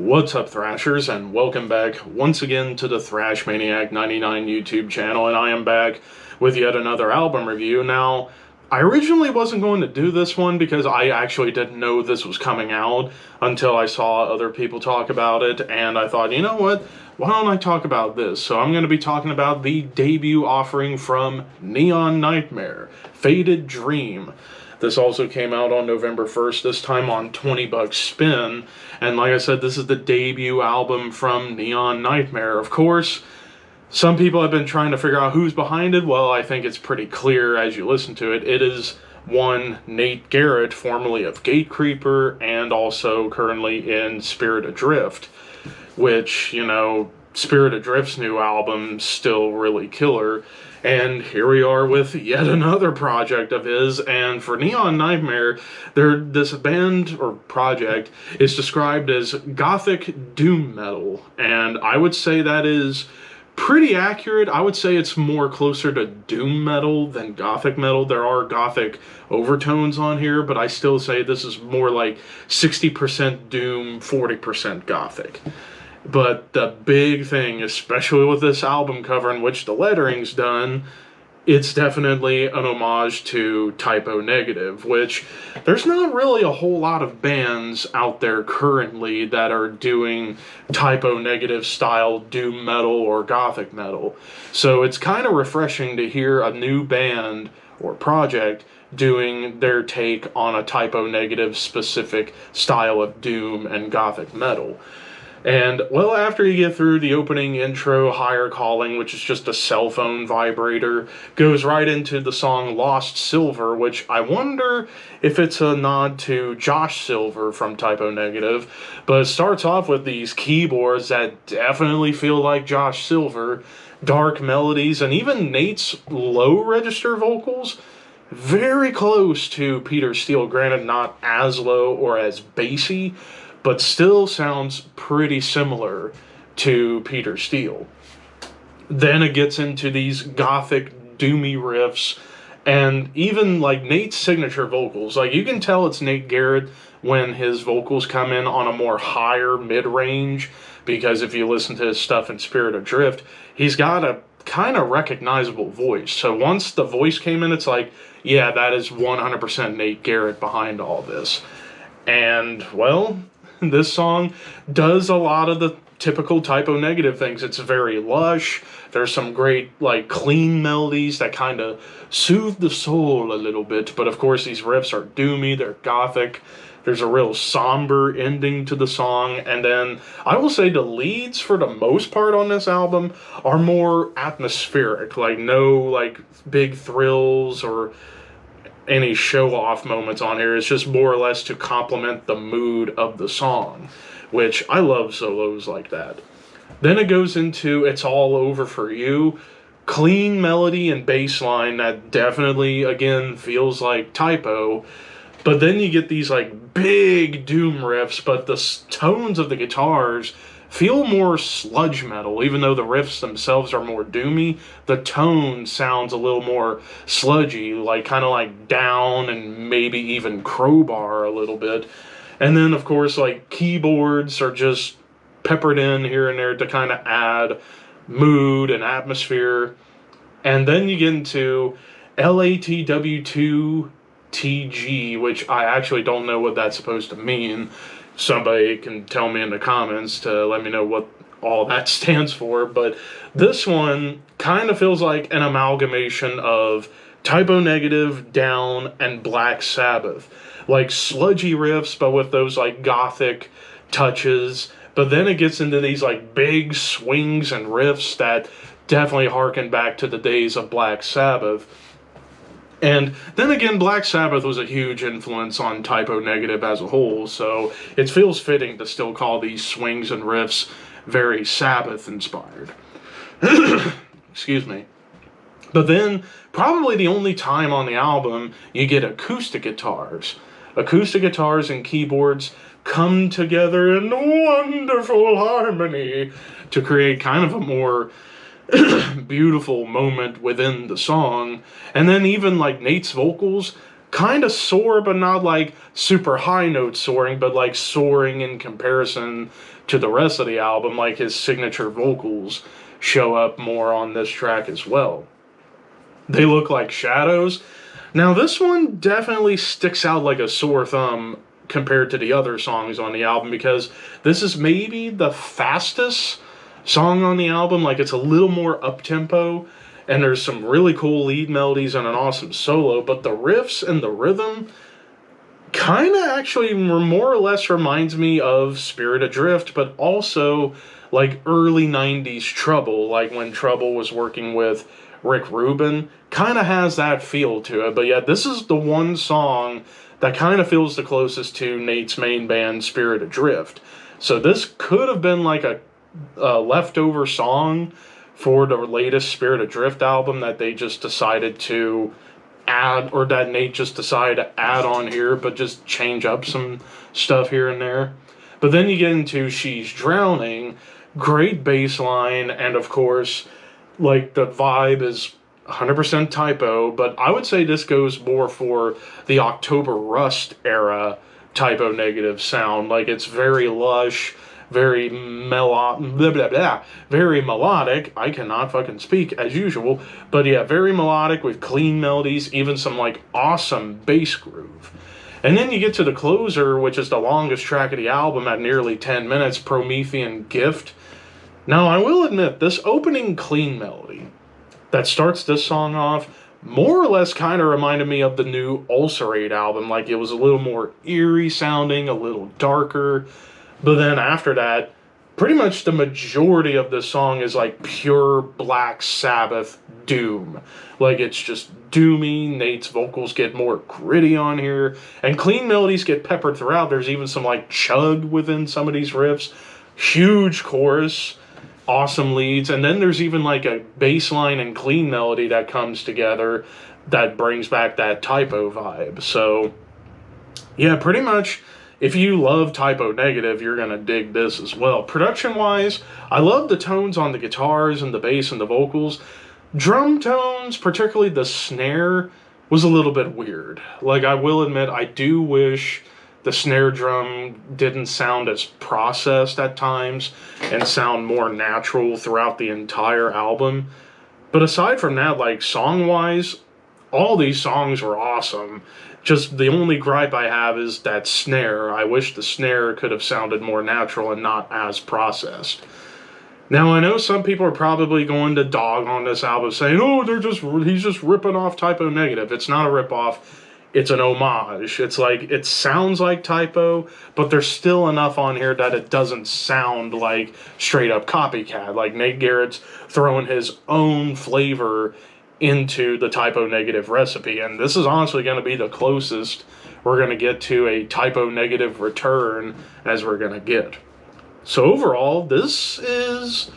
What's up, Thrashers, and welcome back once again to the Thrash Maniac 99 YouTube channel, and I am back with yet another album review. Now, I originally wasn't going to do this one because I actually didn't know this was coming out until I saw other people talk about it, and I thought, you know what, why don't I talk about this? So I'm going to be talking about the debut offering from Neon Nightmare, Faded Dream. This also came out on November 1st, this time on 20 Bucks Spin. And like I said, this is the debut album from Neon Nightmare. Of course, some people have been trying to figure out who's behind it. Well, I think it's pretty clear as you listen to it. It is one Nate Garrett, formerly of Gatecreeper, and also currently in Spirit Adrift, which, you know, Spirit Adrift's new album's still really killer. And here we are with yet another project of his, and for Neon Nightmare, this band or project is described as gothic doom metal, and I would say that is pretty accurate. I would say it's more closer to doom metal than gothic metal. There are gothic overtones on here, but I still say this is more like 60% doom, 40% gothic. But the big thing, especially with this album cover in which the lettering's done, it's definitely an homage to Type O Negative, which there's not really a whole lot of bands out there currently that are doing Type O Negative style doom metal or gothic metal. So it's kind of refreshing to hear a new band or project doing their take on a Type O Negative specific style of doom and gothic metal. And, well, after you get through the opening intro, Higher Calling, which is just a cell phone vibrator, goes right into the song Lost Silver, which I wonder if it's a nod to Josh Silver from Type O Negative, but it starts off with these keyboards that definitely feel like Josh Silver, dark melodies, and even Nate's low register vocals, very close to Peter Steele, granted not as low or as bassy, but still sounds pretty similar to Peter Steele. Then it gets into these gothic, doomy riffs, and even like Nate's signature vocals. Like, you can tell it's Nate Garrett when his vocals come in on a more higher mid-range, because if you listen to his stuff in Spirit Adrift, he's got a kind of recognizable voice. So once the voice came in, it's like, yeah, that is 100% Nate Garrett behind all this. And, well, this song does a lot of the typical Type O Negative things. It's very lush. There's some great, like, clean melodies that kind of soothe the soul a little bit. But, of course, these riffs are doomy. They're gothic. There's a real somber ending to the song. And then I will say the leads, for the most part on this album, are more atmospheric. Like, no, like, big thrills or any show-off moments on here. It's just more or less to complement the mood of the song, which I love solos like that. Then it goes into It's All Over For You. Clean melody and bass line that definitely, again, feels like Type O. But then you get these, like, big doom riffs, but the tones of the guitars feel more sludge metal. Even though the riffs themselves are more doomy, the tone sounds a little more sludgy, like kind of like Down and maybe even Crowbar a little bit. And then, of course, like, keyboards are just peppered in here and there to kind of add mood and atmosphere. And then you get into LATW2TG, which I actually don't know what that's supposed to mean. Somebody can tell me in the comments to let me know what all that stands for, but this one kind of feels like an amalgamation of Type O Negative, Down, and Black Sabbath. Like sludgy riffs, but with those like gothic touches. But then it gets into these like big swings and riffs that definitely harken back to the days of Black Sabbath. And then again, Black Sabbath was a huge influence on Type O Negative as a whole, so it feels fitting to still call these swings and riffs very Sabbath-inspired. Excuse me. But then, probably the only time on the album you get acoustic guitars. Acoustic guitars and keyboards come together in wonderful harmony to create kind of a more beautiful moment within the song. And then even like Nate's vocals kind of soar, but not like super high note soaring, but like soaring in comparison to the rest of the album. Like his signature vocals show up more on this track as well. They look like shadows. Now, this one definitely sticks out like a sore thumb compared to the other songs on the album because this is maybe the fastest song on the album. Like, it's a little more up tempo, and there's some really cool lead melodies and an awesome solo, but the riffs and the rhythm kind of actually more or less reminds me of Spirit Adrift, but also like early 90s Trouble, like when Trouble was working with Rick Rubin, kind of has that feel to it. But yeah, this is the one song that kind of feels the closest to Nate's main band, Spirit Adrift. So this could have been like a leftover song for the latest Spirit Adrift album that they just decided to add, or that Nate just decided to add on here, but just change up some stuff here and there. But then you get into She's Drowning, great bass line, and of course, like the vibe is 100% typo, but I would say this goes more for the October Rust era typo negative sound. Like it's very lush, very blah blah blah, very melodic. I cannot fucking speak as usual, but yeah, very melodic with clean melodies, even some like awesome bass groove. And then you get to the closer, which is the longest track of the album at nearly 10 minutes, Promethean Gift. Now, I will admit, this opening clean melody that starts this song off more or less kind of reminded me of the new Ulcerate album. Like, it was a little more eerie sounding, a little darker. But then after that, pretty much the majority of this song is like pure Black Sabbath doom. Like, it's just doomy. Nate's vocals get more gritty on here. And clean melodies get peppered throughout. There's even some like chug within some of these riffs. Huge chorus. Awesome leads, and then there's even like a bass line and clean melody that comes together that brings back that typo vibe. So yeah, pretty much if you love typo negative, you're gonna dig this as well. Production wise, I love the tones on the guitars and the bass and the vocals. Drum tones, particularly the snare, was a little bit weird. Like, I will admit, I do wish the snare drum didn't sound as processed at times and sound more natural throughout the entire album. But aside from that, like song wise, all these songs were awesome. Just the only gripe I have is that snare. I wish the snare could have sounded more natural and not as processed. Now, I know some people are probably going to dog on this album saying, oh, he's just ripping off typo negative. It's not a ripoff. It's an homage. It's like, it sounds like typo, but there's still enough on here that it doesn't sound like straight up copycat. Like Nate Garrett's throwing his own flavor into the typo negative recipe, and this is honestly going to be the closest we're going to get to a typo negative return as we're going to get. So overall, this is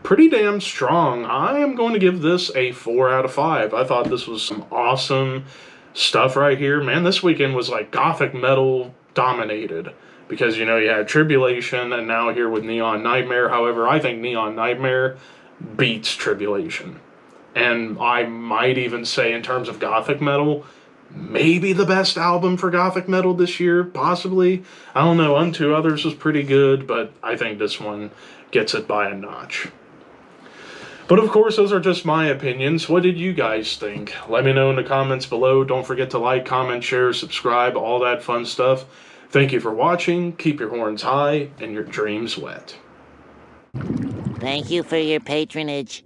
pretty damn strong. I am going to give this a 4 out of 5. I thought this was some awesome stuff right here. Man, this weekend was like gothic metal dominated because, you know, you had Tribulation and now here with Neon Nightmare. However, I think Neon Nightmare beats Tribulation. And I might even say, in terms of gothic metal, maybe the best album for gothic metal this year, possibly. I don't know, Unto Others was pretty good, but I think this one gets it by a notch. But of course, those are just my opinions. What did you guys think? Let me know in the comments below. Don't forget to like, comment, share, subscribe, all that fun stuff. Thank you for watching. Keep your horns high and your dreams wet. Thank you for your patronage.